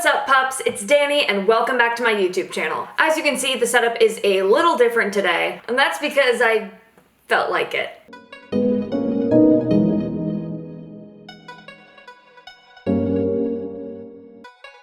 What's up, pups? It's Danny, and welcome back to my YouTube channel. As you can see, the setup is a little different today, and that's because I felt like it.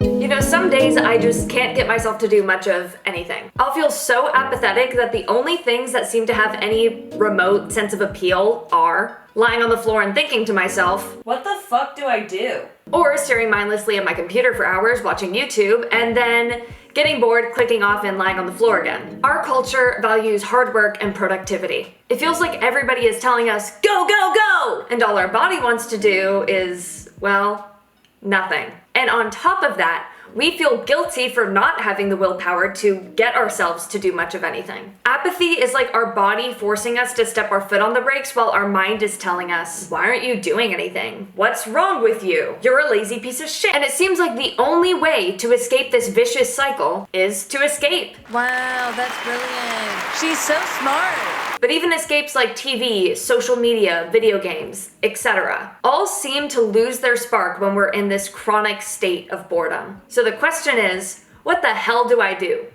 You know, some days I just can't get myself to do much of anything. I'll feel so apathetic that the only things that seem to have any remote sense of appeal are lying on the floor and thinking to myself, what the fuck do I do? Or staring mindlessly at my computer for hours watching YouTube and then getting bored, clicking off, and lying on the floor again. Our culture values hard work and productivity. It feels like everybody is telling us, go, go, go! And all our body wants to do is, well, nothing. And on top of that, we feel guilty for not having the willpower to get ourselves to do much of anything. Apathy is like our body forcing us to step our foot on the brakes while our mind is telling us, why aren't you doing anything? What's wrong with you? You're a lazy piece of shit. And it seems like the only way to escape this vicious cycle is to escape. Wow, that's brilliant. She's so smart. But even escapes like TV, social media, video games, etc., all seem to lose their spark when we're in this chronic state of boredom. So the question is, what the hell do I do?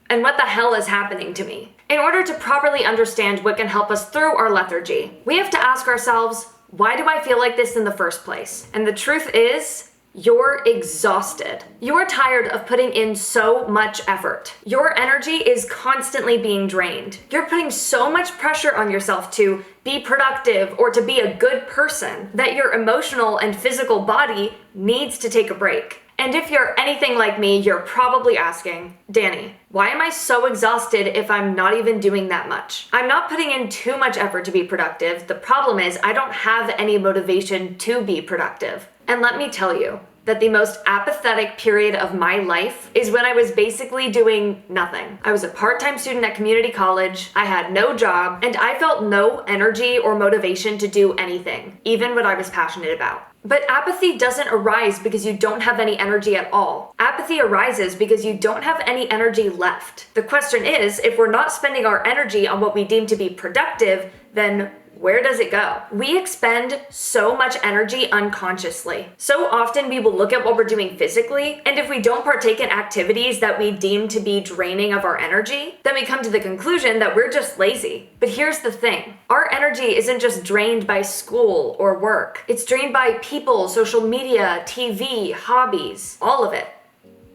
And what the hell is happening to me? In order to properly understand what can help us through our lethargy, we have to ask ourselves, why do I feel like this in the first place? And the truth is, you're exhausted. You're tired of putting in so much effort. Your energy is constantly being drained. You're putting so much pressure on yourself to be productive or to be a good person that your emotional and physical body needs to take a break. And if you're anything like me, you're probably asking, Danny, why am I so exhausted if I'm not even doing that much? I'm not putting in too much effort to be productive. The problem is I don't have any motivation to be productive. And let me tell you that the most apathetic period of my life is when I was basically doing nothing. I was a part-time student at community college, I had no job, and I felt no energy or motivation to do anything, even what I was passionate about. But apathy doesn't arise because you don't have any energy at all. Apathy arises because you don't have any energy left. The question is, if we're not spending our energy on what we deem to be productive, then where does it go? We expend so much energy unconsciously. So often we will look at what we're doing physically, and if we don't partake in activities that we deem to be draining of our energy, then we come to the conclusion that we're just lazy. But here's the thing. Our energy isn't just drained by school or work. It's drained by people, social media, TV, hobbies, all of it.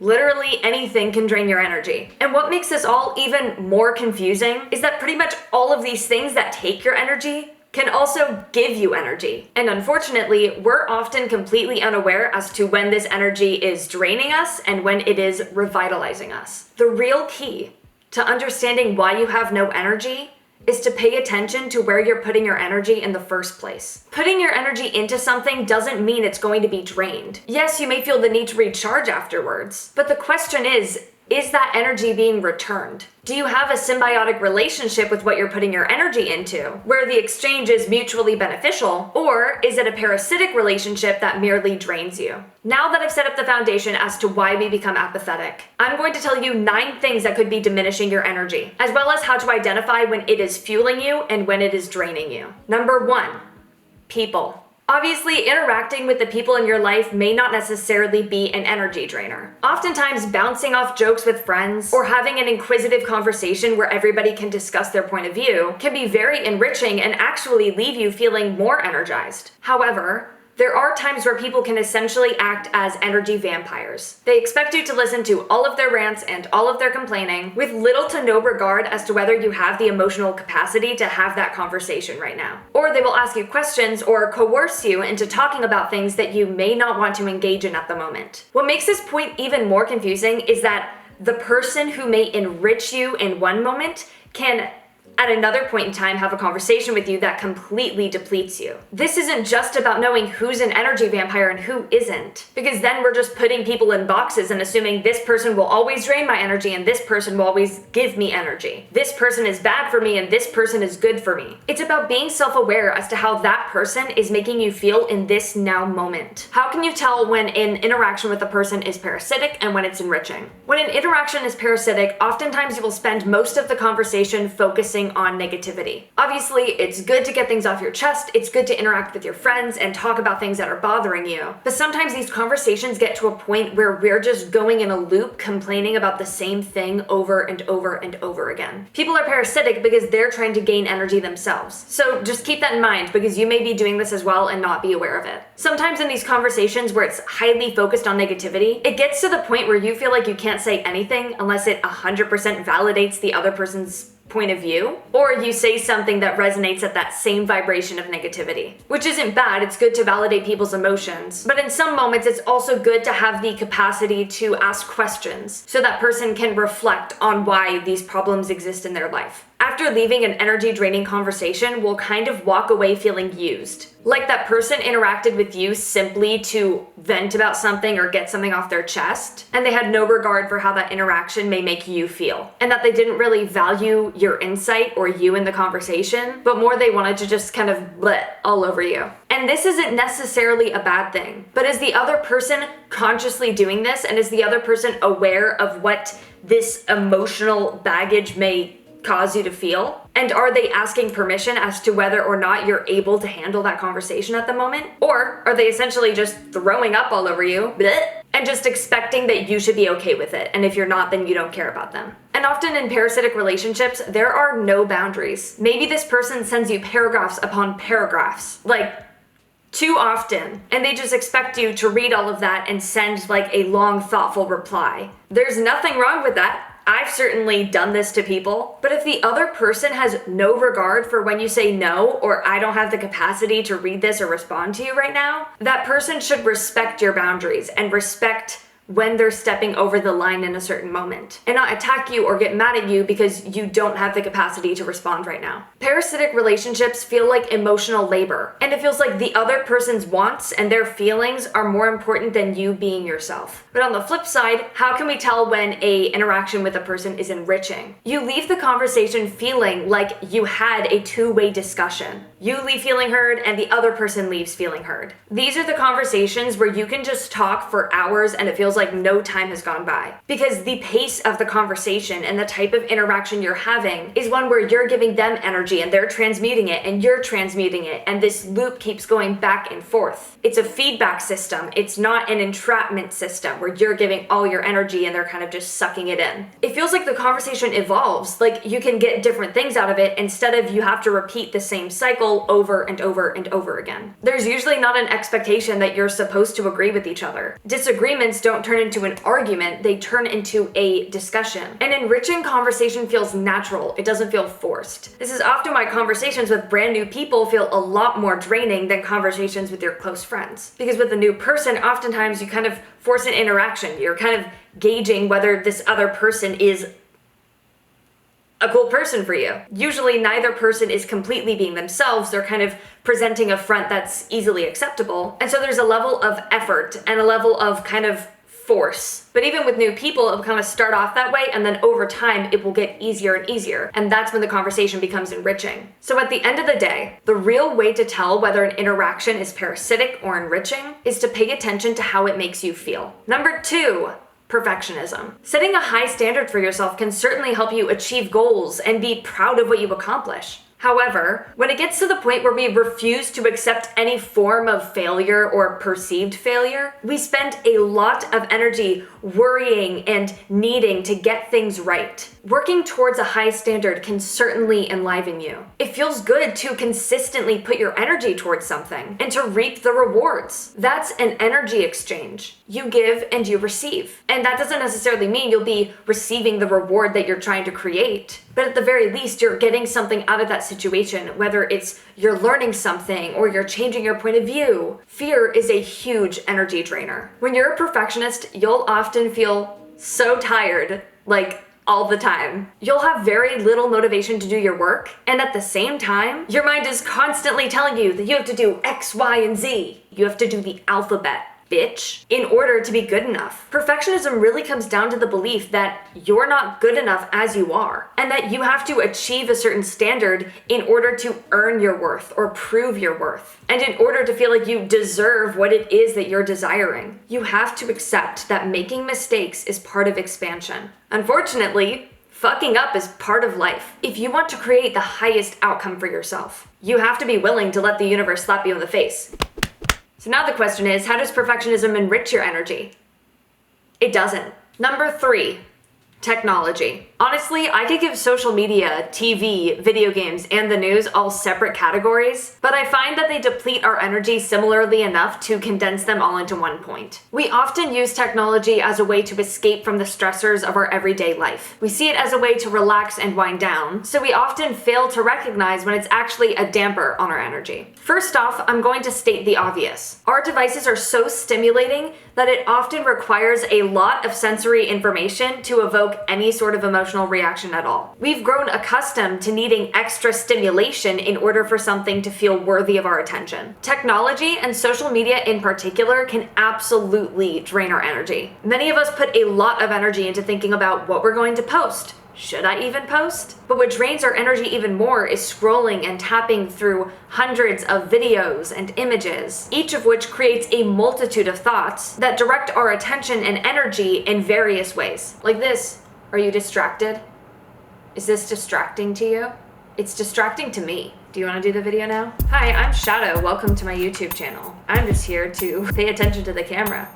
Literally anything can drain your energy. And what makes this all even more confusing is that pretty much all of these things that take your energy can also give you energy. And unfortunately, we're often completely unaware as to when this energy is draining us and when it is revitalizing us. The real key to understanding why you have no energy is to pay attention to where you're putting your energy in the first place. Putting your energy into something doesn't mean it's going to be drained. Yes, you may feel the need to recharge afterwards, but the question is that energy being returned? Do you have a symbiotic relationship with what you're putting your energy into, where the exchange is mutually beneficial, or is it a parasitic relationship that merely drains you? Now that I've set up the foundation as to why we become apathetic, I'm going to tell you 9 things that could be diminishing your energy, as well as how to identify when it is fueling you and when it is draining you. Number 1, people. Obviously, interacting with the people in your life may not necessarily be an energy drainer. Oftentimes, bouncing off jokes with friends or having an inquisitive conversation where everybody can discuss their point of view can be very enriching and actually leave you feeling more energized. However, there are times where people can essentially act as energy vampires. They expect you to listen to all of their rants and all of their complaining with little to no regard as to whether you have the emotional capacity to have that conversation right now. Or they will ask you questions or coerce you into talking about things that you may not want to engage in at the moment. What makes this point even more confusing is that the person who may enrich you in one moment can at another point in time have a conversation with you that completely depletes you. This isn't just about knowing who's an energy vampire and who isn't, because then we're just putting people in boxes and assuming this person will always drain my energy and this person will always give me energy. This person is bad for me and this person is good for me. It's about being self-aware as to how that person is making you feel in this now moment. How can you tell when an interaction with a person is parasitic and when it's enriching? When an interaction is parasitic, oftentimes you will spend most of the conversation focusing focusing on negativity. Obviously, it's good to get things off your chest, it's good to interact with your friends and talk about things that are bothering you, but sometimes these conversations get to a point where we're just going in a loop complaining about the same thing over and over and over again. People are parasitic because they're trying to gain energy themselves. So just keep that in mind, because you may be doing this as well and not be aware of it. Sometimes in these conversations where it's highly focused on negativity, it gets to the point where you feel like you can't say anything unless it 100% validates the other person's point of view, or you say something that resonates at that same vibration of negativity. Which isn't bad, it's good to validate people's emotions, but in some moments it's also good to have the capacity to ask questions so that person can reflect on why these problems exist in their life. After leaving an energy draining conversation, we'll kind of walk away feeling used. Like that person interacted with you simply to vent about something or get something off their chest, and they had no regard for how that interaction may make you feel. And that they didn't really value your insight or you in the conversation, but more they wanted to just kind of bleh all over you. And this isn't necessarily a bad thing, but is the other person consciously doing this, and is the other person aware of what this emotional baggage may cause you to feel? And are they asking permission as to whether or not you're able to handle that conversation at the moment? Or are they essentially just throwing up all over you, bleh, and just expecting that you should be okay with it? And if you're not, then you don't care about them. And often in parasitic relationships, there are no boundaries. Maybe this person sends you paragraphs upon paragraphs, like too often, and they just expect you to read all of that and send like a long, thoughtful reply. There's nothing wrong with that. I've certainly done this to people, but if the other person has no regard for when you say no, or I don't have the capacity to read this or respond to you right now, that person should respect your boundaries and respect when they're stepping over the line in a certain moment, and not attack you or get mad at you because you don't have the capacity to respond right now. Parasitic relationships feel like emotional labor, and it feels like the other person's wants and their feelings are more important than you being yourself. But on the flip side, how can we tell when a interaction with a person is enriching? You leave the conversation feeling like you had a two-way discussion. You leave feeling heard and the other person leaves feeling heard. These are the conversations where you can just talk for hours and it feels like no time has gone by. Because the pace of the conversation and the type of interaction you're having is one where you're giving them energy and they're transmuting it and you're transmuting it, and this loop keeps going back and forth. It's a feedback system. It's not an entrapment system where you're giving all your energy and they're kind of just sucking it in. It feels like the conversation evolves, like you can get different things out of it instead of you have to repeat the same cycle over and over and over again. There's usually not an expectation that you're supposed to agree with each other. Disagreements don't turn into an argument, they turn into a discussion. An enriching conversation feels natural, it doesn't feel forced. This is often why conversations with brand new people feel a lot more draining than conversations with your close friends. Because with a new person, oftentimes you kind of force an interaction. You're kind of gauging whether this other person is a cool person for you. Usually neither person is completely being themselves, they're kind of presenting a front that's easily acceptable. And so there's a level of effort and a level of kind of force. But even with new people, it will kind of start off that way, and then over time it will get easier and easier, and that's when the conversation becomes enriching. So at the end of the day, the real way to tell whether an interaction is parasitic or enriching is to pay attention to how it makes you feel. Number 2, perfectionism. Setting a high standard for yourself can certainly help you achieve goals and be proud of what you accomplish. However, when it gets to the point where we refuse to accept any form of failure or perceived failure, we spend a lot of energy worrying and needing to get things right. Working towards a high standard can certainly enliven you. It feels good to consistently put your energy towards something and to reap the rewards. That's an energy exchange. You give and you receive. And that doesn't necessarily mean you'll be receiving the reward that you're trying to create, but at the very least, you're getting something out of that situation, whether it's you're learning something or you're changing your point of view. Fear is a huge energy drainer. When you're a perfectionist, you'll often feel so tired, like all the time. You'll have very little motivation to do your work, and at the same time, your mind is constantly telling you that you have to do X, Y, and Z. You have to do the alphabet, bitch, in order to be good enough. Perfectionism really comes down to the belief that you're not good enough as you are, and that you have to achieve a certain standard in order to earn your worth or prove your worth. And in order to feel like you deserve what it is that you're desiring, you have to accept that making mistakes is part of expansion. Unfortunately, Fucking up is part of life. If you want to create the highest outcome for yourself, you have to be willing to let the universe slap you in the face. So now the question is, how does perfectionism enrich your energy? It doesn't. Number 3, technology. Honestly, I could give social media, TV, video games, and the news all separate categories, but I find that they deplete our energy similarly enough to condense them all into one point. We often use technology as a way to escape from the stressors of our everyday life. We see it as a way to relax and wind down, so we often fail to recognize when it's actually a damper on our energy. First off, I'm going to state the obvious. Our devices are so stimulating that it often requires a lot of sensory information to evoke any sort of emotional reaction at all. We've grown accustomed to needing extra stimulation in order for something to feel worthy of our attention. Technology and social media in particular can absolutely drain our energy. Many of us put a lot of energy into thinking about what we're going to post. Should I even post? But what drains our energy even more is scrolling and tapping through hundreds of videos and images, each of which creates a multitude of thoughts that direct our attention and energy in various ways. Like this. Are you distracted? Is this distracting to you? It's distracting to me. Do you want to do the video now? Hi, I'm Shadow. Welcome to my YouTube channel. I'm just here to pay attention to the camera.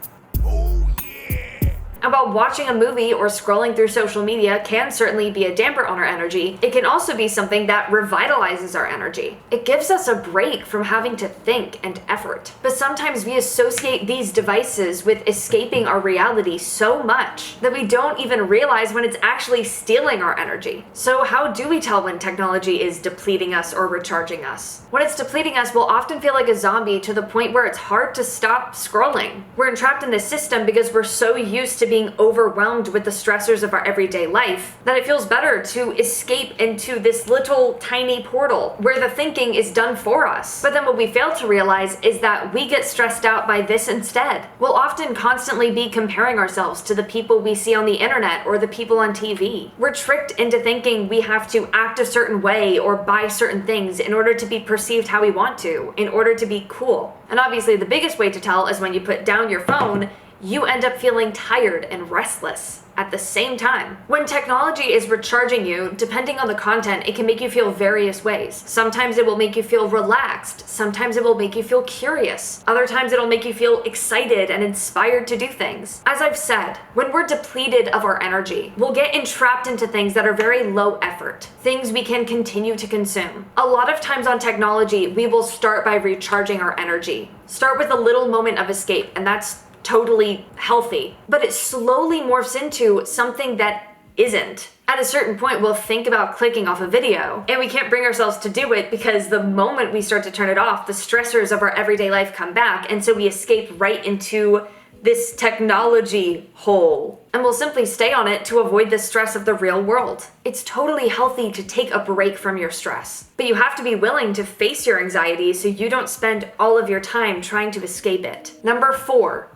While watching a movie or scrolling through social media can certainly be a damper on our energy, it can also be something that revitalizes our energy. It gives us a break from having to think and effort. But sometimes we associate these devices with escaping our reality so much that we don't even realize when it's actually stealing our energy. So how do we tell when technology is depleting us or recharging us? When it's depleting us, we'll often feel like a zombie to the point where it's hard to stop scrolling. We're entrapped in this system because we're so used to being overwhelmed with the stressors of our everyday life that it feels better to escape into this little tiny portal where the thinking is done for us. But then what we fail to realize is that we get stressed out by this instead. We'll often constantly be comparing ourselves to the people we see on the internet or the people on TV. We're tricked into thinking we have to act a certain way or buy certain things in order to be perceived how we want to, in order to be cool. And obviously the biggest way to tell is when you put down your phone, you end up feeling tired and restless at the same time. When technology is recharging you, depending on the content, it can make you feel various ways. Sometimes it will make you feel relaxed. Sometimes it will make you feel curious. Other times it'll make you feel excited and inspired to do things. As I've said, when we're depleted of our energy, we'll get entrapped into things that are very low effort, things we can continue to consume. A lot of times on technology, we will start by recharging our energy. Start with a little moment of escape, and that's totally healthy, but it slowly morphs into something that isn't. At a certain point, we'll think about clicking off a video, and we can't bring ourselves to do it because the moment we start to turn it off, the stressors of our everyday life come back, and so we escape right into this technology hole. And we'll simply stay on it to avoid the stress of the real world. It's totally healthy to take a break from your stress, but you have to be willing to face your anxiety so you don't spend all of your time trying to escape it. Number 4.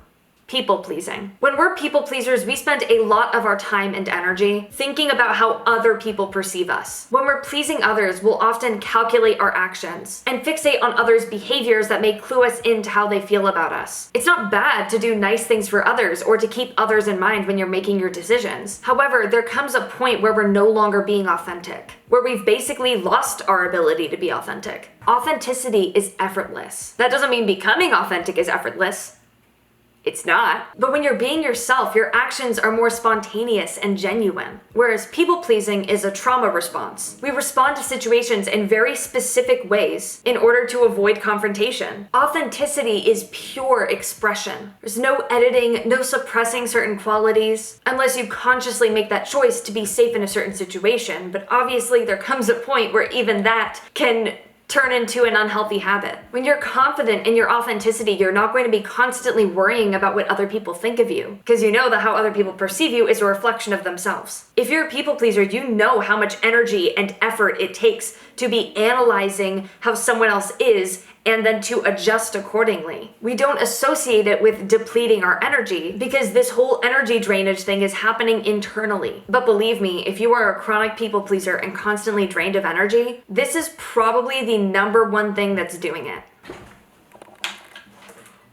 People pleasing. When we're people pleasers, we spend a lot of our time and energy thinking about how other people perceive us. When we're pleasing others, we'll often calculate our actions and fixate on others' behaviors that may clue us into how they feel about us. It's not bad to do nice things for others or to keep others in mind when you're making your decisions. However, there comes a point where we're no longer being authentic, where we've basically lost our ability to be authentic. Authenticity is effortless. That doesn't mean becoming authentic is effortless. It's not. But when you're being yourself, your actions are more spontaneous and genuine. Whereas people-pleasing is a trauma response. We respond to situations in very specific ways in order to avoid confrontation. Authenticity is pure expression. There's no editing, no suppressing certain qualities, unless you consciously make that choice to be safe in a certain situation. But obviously there comes a point where even that can turn into an unhealthy habit. When you're confident in your authenticity, you're not going to be constantly worrying about what other people think of you, because you know that how other people perceive you is a reflection of themselves. If you're a people pleaser, you know how much energy and effort it takes to be analyzing how someone else is and then to adjust accordingly. We don't associate it with depleting our energy because this whole energy drainage thing is happening internally. But believe me, if you are a chronic people pleaser and constantly drained of energy, this is probably the number one thing that's doing it.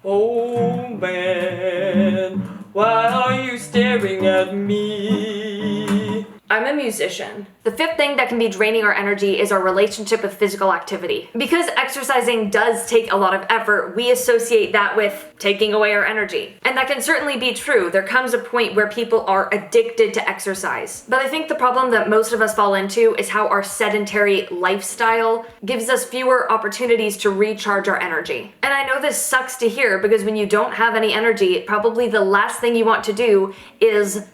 Oh man, why are you staring at me? I'm a musician. The fifth thing that can be draining our energy is our relationship with physical activity. Because exercising does take a lot of effort, we associate that with taking away our energy. And that can certainly be true. There comes a point where people are addicted to exercise. But I think the problem that most of us fall into is how our sedentary lifestyle gives us fewer opportunities to recharge our energy. And I know this sucks to hear because when you don't have any energy, probably the last thing you want to do is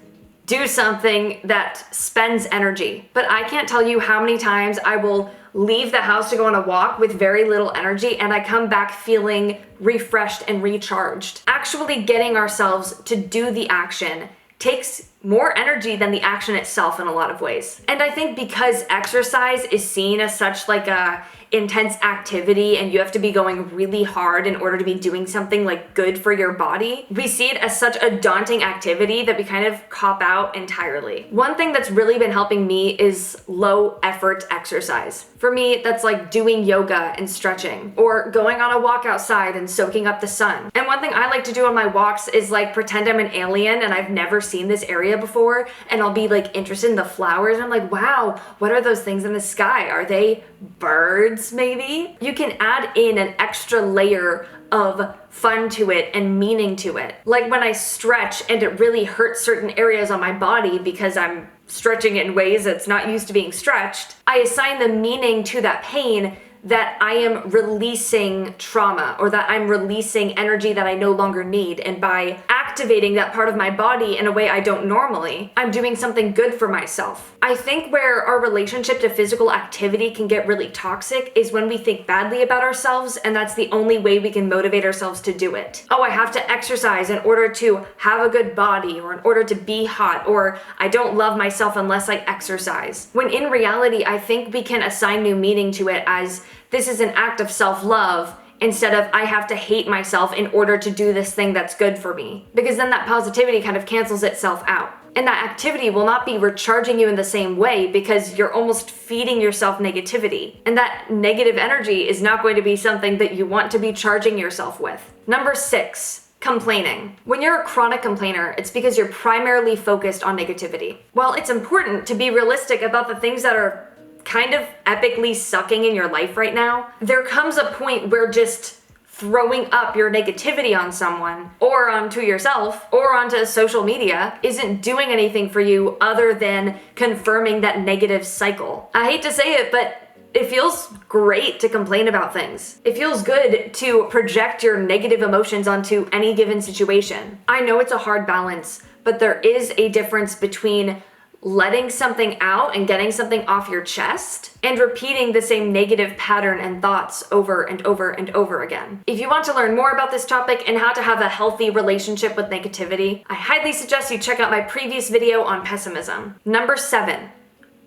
do something that spends energy. But I can't tell you how many times I will leave the house to go on a walk with very little energy and I come back feeling refreshed and recharged. Actually getting ourselves to do the action takes more energy than the action itself in a lot of ways. And I think because exercise is seen as such like a intense activity and you have to be going really hard in order to be doing something like good for your body, we see it as such a daunting activity that we kind of cop out entirely. One thing that's really been helping me is low effort exercise. For me, that's like doing yoga and stretching or going on a walk outside and soaking up the sun. And one thing I like to do on my walks is like pretend I'm an alien and I've never seen this area before, and I'll be like interested in the flowers and I'm like, wow, what are those things in the sky? Are they birds maybe? You can add in an extra layer of fun to it and meaning to it. Like when I stretch and it really hurts certain areas on my body because I'm stretching it in ways that's not used to being stretched, I assign the meaning to that pain that I am releasing trauma or that I'm releasing energy that I no longer need. And by activating that part of my body in a way I don't normally, I'm doing something good for myself. I think where our relationship to physical activity can get really toxic is when we think badly about ourselves and that's the only way we can motivate ourselves to do it. Oh, I have to exercise in order to have a good body or in order to be hot, or I don't love myself unless I exercise. When in reality, I think we can assign new meaning to it as this is an act of self-love instead of I have to hate myself in order to do this thing that's good for me. Because then that positivity kind of cancels itself out. And that activity will not be recharging you in the same way because you're almost feeding yourself negativity. And that negative energy is not going to be something that you want to be charging yourself with. Number 6. Complaining. When you're a chronic complainer, it's because you're primarily focused on negativity. While it's important to be realistic about the things that are kind of epically sucking in your life right now, there comes a point where just throwing up your negativity on someone or onto yourself or onto social media isn't doing anything for you other than confirming that negative cycle. I hate to say it, but it feels great to complain about things. It feels good to project your negative emotions onto any given situation. I know it's a hard balance, but there is a difference between letting something out and getting something off your chest and repeating the same negative pattern and thoughts over and over and over again. If you want to learn more about this topic and how to have a healthy relationship with negativity, I highly suggest you check out my previous video on pessimism. Number 7,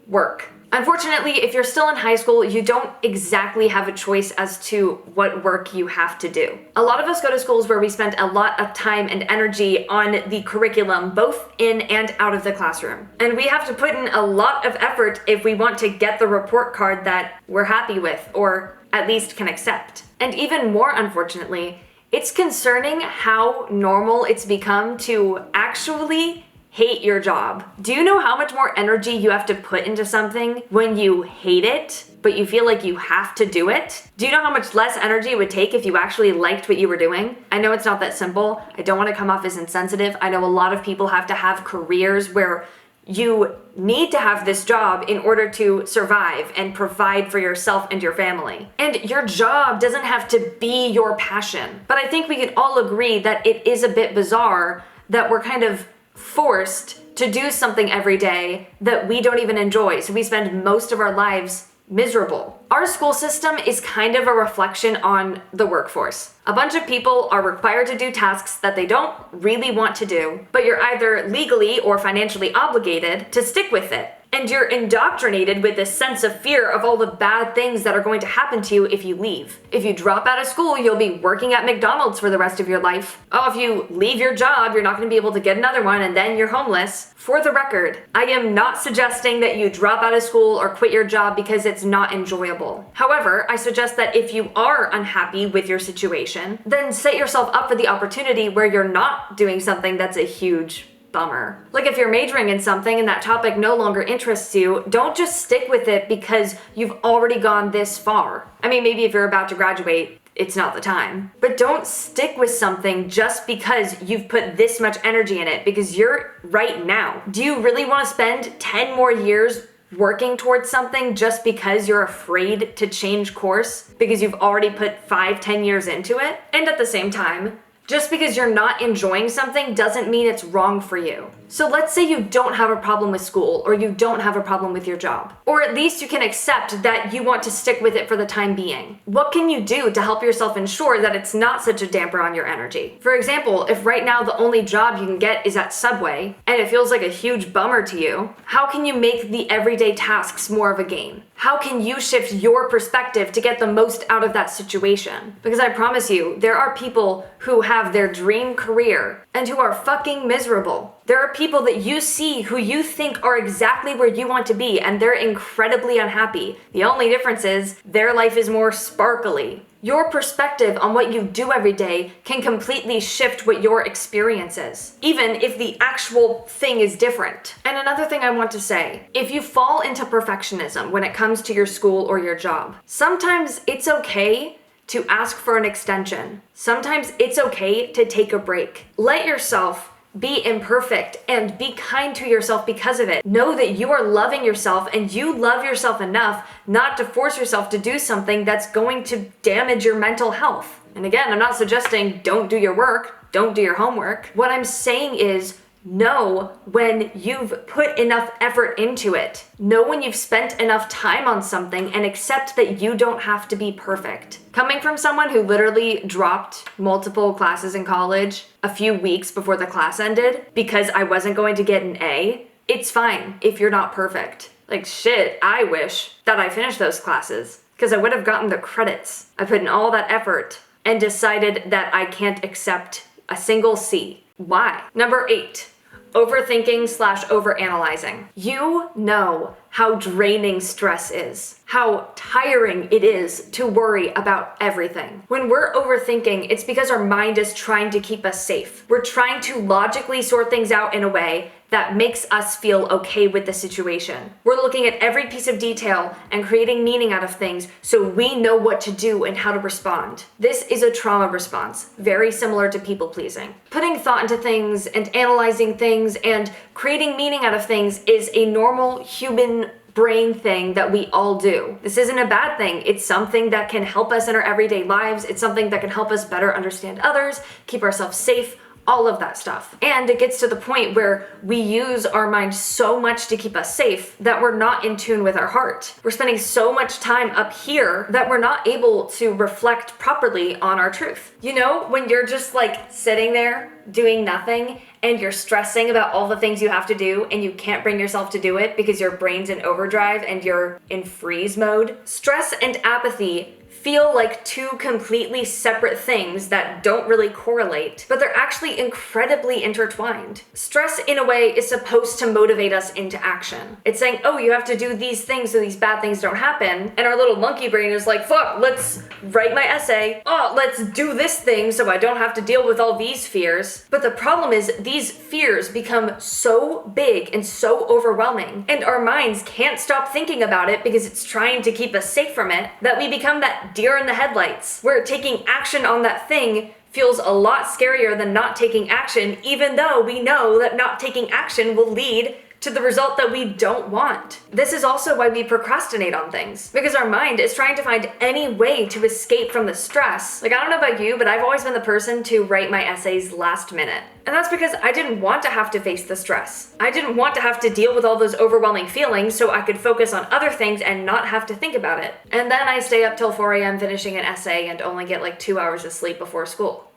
work. Unfortunately, if you're still in high school, you don't exactly have a choice as to what work you have to do. A lot of us go to schools where we spend a lot of time and energy on the curriculum, both in and out of the classroom. And we have to put in a lot of effort if we want to get the report card that we're happy with, or at least can accept. And even more unfortunately, it's concerning how normal it's become to actually hate your job. Do you know how much more energy you have to put into something when you hate it, but you feel like you have to do it? Do you know how much less energy it would take if you actually liked what you were doing? I know it's not that simple. I don't want to come off as insensitive. I know a lot of people have to have careers where you need to have this job in order to survive and provide for yourself and your family. And your job doesn't have to be your passion. But I think we can all agree that it is a bit bizarre that we're kind of forced to do something every day that we don't even enjoy. So we spend most of our lives miserable. Our school system is kind of a reflection on the workforce. A bunch of people are required to do tasks that they don't really want to do, but you're either legally or financially obligated to stick with it. And you're indoctrinated with this sense of fear of all the bad things that are going to happen to you if you leave. If you drop out of school, you'll be working at McDonald's for the rest of your life. Oh, if you leave your job, you're not going to be able to get another one and then you're homeless. For the record, I am not suggesting that you drop out of school or quit your job because it's not enjoyable. However, I suggest that if you are unhappy with your situation, then set yourself up for the opportunity where you're not doing something that's a huge bummer. Like if you're majoring in something and that topic no longer interests you, don't just stick with it because you've already gone this far. I mean, maybe if you're about to graduate, it's not the time. But don't stick with something just because you've put this much energy in it, because you're right now. Do you really want to spend 10 more years working towards something just because you're afraid to change course because you've already put 5-10 years into it? And at the same time, just because you're not enjoying something doesn't mean it's wrong for you. So let's say you don't have a problem with school, or you don't have a problem with your job, or at least you can accept that you want to stick with it for the time being. What can you do to help yourself ensure that it's not such a damper on your energy? For example, if right now the only job you can get is at Subway, and it feels like a huge bummer to you, how can you make the everyday tasks more of a game? How can you shift your perspective to get the most out of that situation? Because I promise you, there are people who have their dream career and who are fucking miserable. There are people that you see who you think are exactly where you want to be, and they're incredibly unhappy. The only difference is their life is more sparkly. Your perspective on what you do every day can completely shift what your experience is, even if the actual thing is different. And another thing I want to say, if you fall into perfectionism when it comes to your school or your job, sometimes it's okay to ask for an extension. Sometimes it's okay to take a break. Let yourself be imperfect and be kind to yourself because of it. Know that you are loving yourself and you love yourself enough not to force yourself to do something that's going to damage your mental health. And again, I'm not suggesting don't do your work, don't do your homework. What I'm saying is know when you've put enough effort into it. Know when you've spent enough time on something, and accept that you don't have to be perfect. Coming from someone who literally dropped multiple classes in college a few weeks before the class ended because I wasn't going to get an A, it's fine if you're not perfect. Like shit, I wish that I finished those classes because I would have gotten the credits. I put in all that effort and decided that I can't accept a single C. Why? Number 8. Overthinking/overanalyzing. You know how draining stress is, how tiring it is to worry about everything. When we're overthinking, it's because our mind is trying to keep us safe. We're trying to logically sort things out in a way that makes us feel okay with the situation. We're looking at every piece of detail and creating meaning out of things so we know what to do and how to respond. This is a trauma response, very similar to people pleasing. Putting thought into things and analyzing things and creating meaning out of things is a normal human brain thing that we all do. This isn't a bad thing. It's something that can help us in our everyday lives. It's something that can help us better understand others, keep ourselves safe, all of that stuff. And it gets to the point where we use our mind so much to keep us safe that we're not in tune with our heart. We're spending so much time up here that we're not able to reflect properly on our truth. You know, when you're just like sitting there doing nothing and you're stressing about all the things you have to do and you can't bring yourself to do it because your brain's in overdrive and you're in freeze mode. Stress and apathy feel like two completely separate things that don't really correlate, but they're actually incredibly intertwined. Stress, in a way, is supposed to motivate us into action. It's saying, oh, you have to do these things so these bad things don't happen. And our little monkey brain is like, fuck, let's write my essay. Oh, let's do this thing so I don't have to deal with all these fears. But the problem is these fears become so big and so overwhelming, and our minds can't stop thinking about it because it's trying to keep us safe from it, that we become that deer in the headlights, where taking action on that thing feels a lot scarier than not taking action, even though we know that not taking action will lead to the result that we don't want. This is also why we procrastinate on things, because our mind is trying to find any way to escape from the stress. Like, I don't know about you, but I've always been the person to write my essays last minute. And that's because I didn't want to have to face the stress. I didn't want to have to deal with all those overwhelming feelings so I could focus on other things and not have to think about it. And then I stay up till 4 a.m. finishing an essay and only get like 2 hours of sleep before school.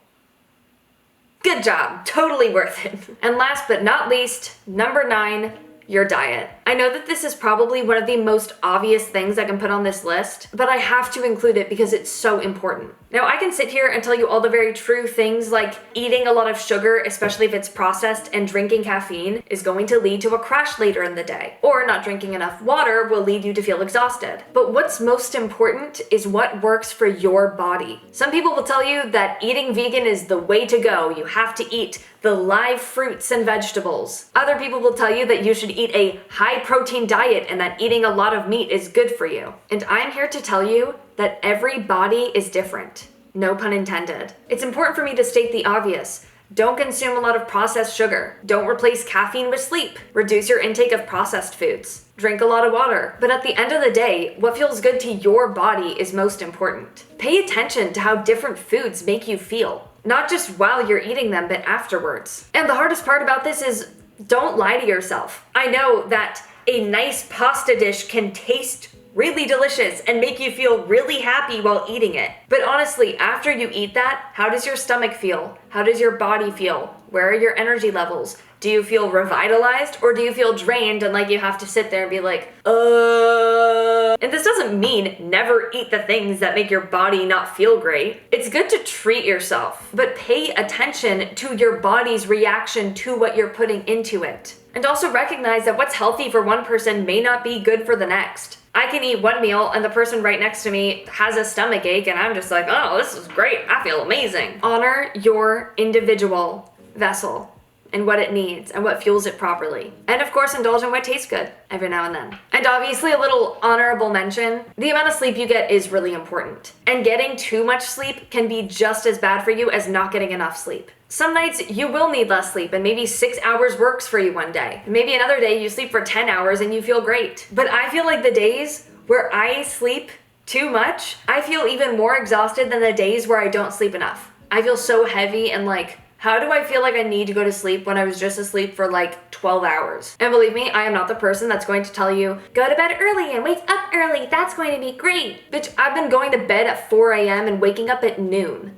Good job, totally worth it. And last but not least, number 9, your diet. I know that this is probably one of the most obvious things I can put on this list, but I have to include it because it's so important. Now, I can sit here and tell you all the very true things like eating a lot of sugar, especially if it's processed, and drinking caffeine is going to lead to a crash later in the day, or not drinking enough water will lead you to feel exhausted. But what's most important is what works for your body. Some people will tell you that eating vegan is the way to go. You have to eat the live fruits and vegetables. Other people will tell you that you should eat a high protein diet and that eating a lot of meat is good for you. And I'm here to tell you that every body is different. No pun intended. It's important for me to state the obvious. Don't consume a lot of processed sugar. Don't replace caffeine with sleep. Reduce your intake of processed foods. Drink a lot of water. But at the end of the day, what feels good to your body is most important. Pay attention to how different foods make you feel. Not just while you're eating them, but afterwards. And the hardest part about this is don't lie to yourself. I know that a nice pasta dish can taste really delicious and make you feel really happy while eating it. But honestly, after you eat that, how does your stomach feel? How does your body feel? Where are your energy levels? Do you feel revitalized or do you feel drained and like you have to sit there and be like, And this doesn't mean never eat the things that make your body not feel great. It's good to treat yourself, but pay attention to your body's reaction to what you're putting into it. And also recognize that what's healthy for one person may not be good for the next. I can eat one meal and the person right next to me has a stomach ache and I'm just like, oh, this is great. I feel amazing. Honor your individual vessel and what it needs and what fuels it properly. And of course, indulge in what tastes good every now and then. And obviously a little honorable mention, the amount of sleep you get is really important. And getting too much sleep can be just as bad for you as not getting enough sleep. Some nights you will need less sleep and maybe 6 hours works for you one day. Maybe another day you sleep for 10 hours and you feel great. But I feel like the days where I sleep too much, I feel even more exhausted than the days where I don't sleep enough. I feel so heavy and like, how do I feel like I need to go to sleep when I was just asleep for like 12 hours? And believe me, I am not the person that's going to tell you, go to bed early and wake up early. That's going to be great. Bitch, I've been going to bed at 4 a.m. and waking up at noon.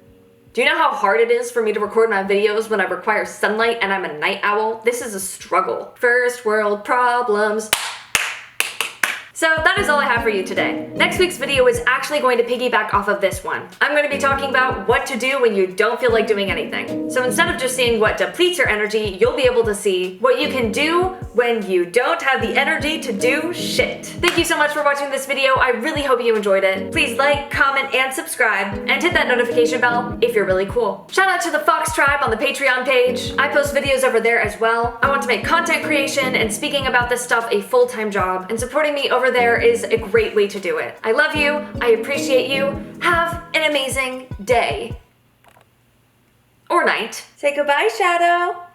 Do you know how hard it is for me to record my videos when I require sunlight and I'm a night owl? This is a struggle. First world problems. So that is all I have for you today. Next week's video is actually going to piggyback off of this one. I'm going to be talking about what to do when you don't feel like doing anything. So instead of just seeing what depletes your energy, you'll be able to see what you can do when you don't have the energy to do shit. Thank you so much for watching this video. I really hope you enjoyed it. Please like, comment, and subscribe, and hit that notification bell if you're really cool. Shout out to the Fox Tribe on the Patreon page. I post videos over there as well. I want to make content creation and speaking about this stuff a full-time job, and supporting me over there is a great way to do it. I love you. I appreciate you. Have an amazing day. Or night. Say goodbye, Shadow.